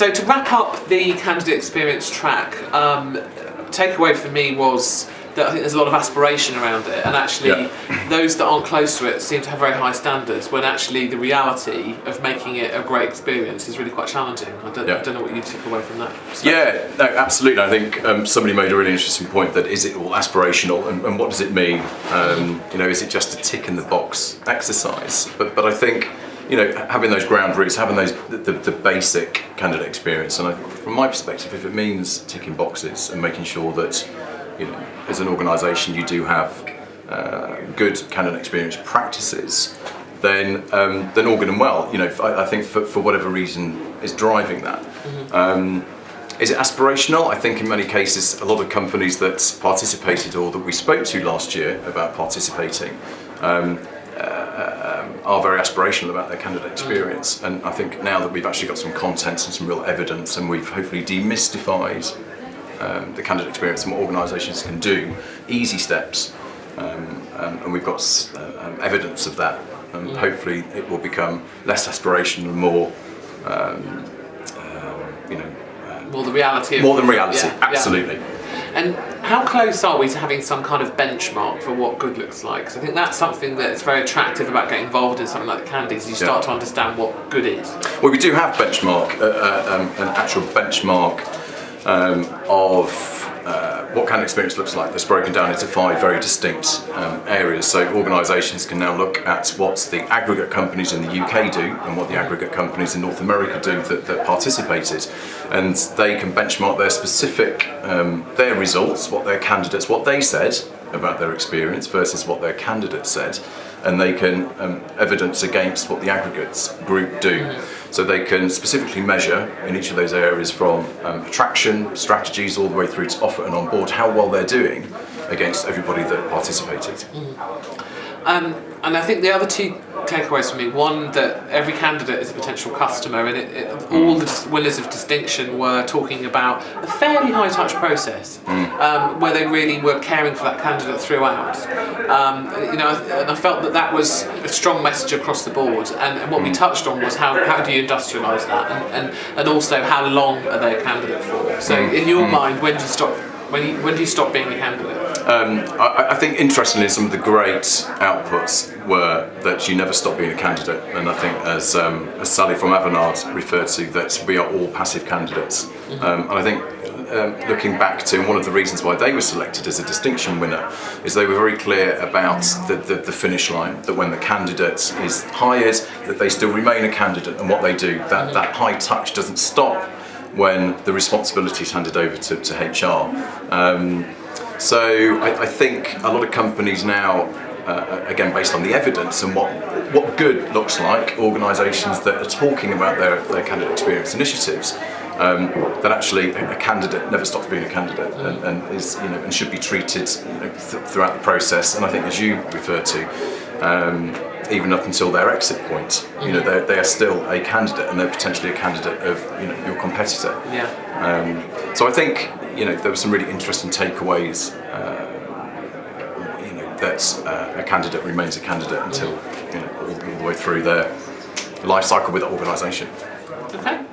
So to wrap up the candidate experience track, takeaway for me was that I think there's a lot of aspiration around it, and actually those that aren't close to it seem to have very high standards, when actually the reality of making it a great experience is really quite challenging. I don't know what you took away from that perspective. Yeah, no, absolutely. I think somebody made a really interesting point, that is it all aspirational, and what does it mean? Is it just a tick in the box exercise? But I think, having those ground roots, having those the basic candidate experience, and from my perspective, if it means ticking boxes and making sure that, as an organisation you do have good candidate experience practices, then all good and well. I think for whatever reason is driving that. Is it aspirational? I think in many cases a lot of companies that participated or that we spoke to last year about participating are very aspirational about their candidate experience, and I think now that we've actually got some content and some real evidence, and we've hopefully demystified the candidate experience and what organisations can do, easy steps, and we've got evidence of that, and hopefully it will become less aspirational and more, more the reality. More than reality, absolutely. Yeah. And how close are we to having some kind of benchmark for what good looks like? Because I think that's something that's very attractive about getting involved in something like the CANDEs. You start to understand what good is. Well, we do have benchmark, an actual benchmark of what candidate experience looks like. That's broken down into 5 very distinct areas. So organisations can now look at what the aggregate companies in the UK do and what the aggregate companies in North America do that participated, and they can benchmark their specific their results, what their candidates, what they said about their experience versus what their candidates said, and they can evidence against what the aggregates group do. So they can specifically measure in each of those areas, from attraction strategies all the way through to offer and on board, how well they're doing against everybody that participated. And I think the other 2 takeaways for me, one, that every candidate is a potential customer, and all the winners of distinction were talking about a fairly high touch process, where they really were caring for that candidate throughout. And I felt that was a strong message across the board, and what we touched on was how do you industrialise that, and also how long are they a candidate for. So in your mind, when do you stop being a candidate? I think interestingly, some of the great outputs were that you never stop being a candidate, and I think as Sally from Avanade referred to, that we are all passive candidates. And I think looking back to one of the reasons why they were selected as a distinction winner is they were very clear about the finish line, that when the candidate is hired, that they still remain a candidate, and what they do, that high touch doesn't stop when the responsibility is handed over to HR. So I think a lot of companies now, again based on the evidence and what good looks like, organisations that are talking about their candidate experience initiatives, that actually a candidate never stops being a candidate, and is and should be treated throughout the process. And I think, as you referred to, even up until their exit point, they are still a candidate, and they're potentially a candidate of your competitor. So I think there were some really interesting takeaways. That a candidate remains a candidate until all the way through their life cycle with the organisation. Okay.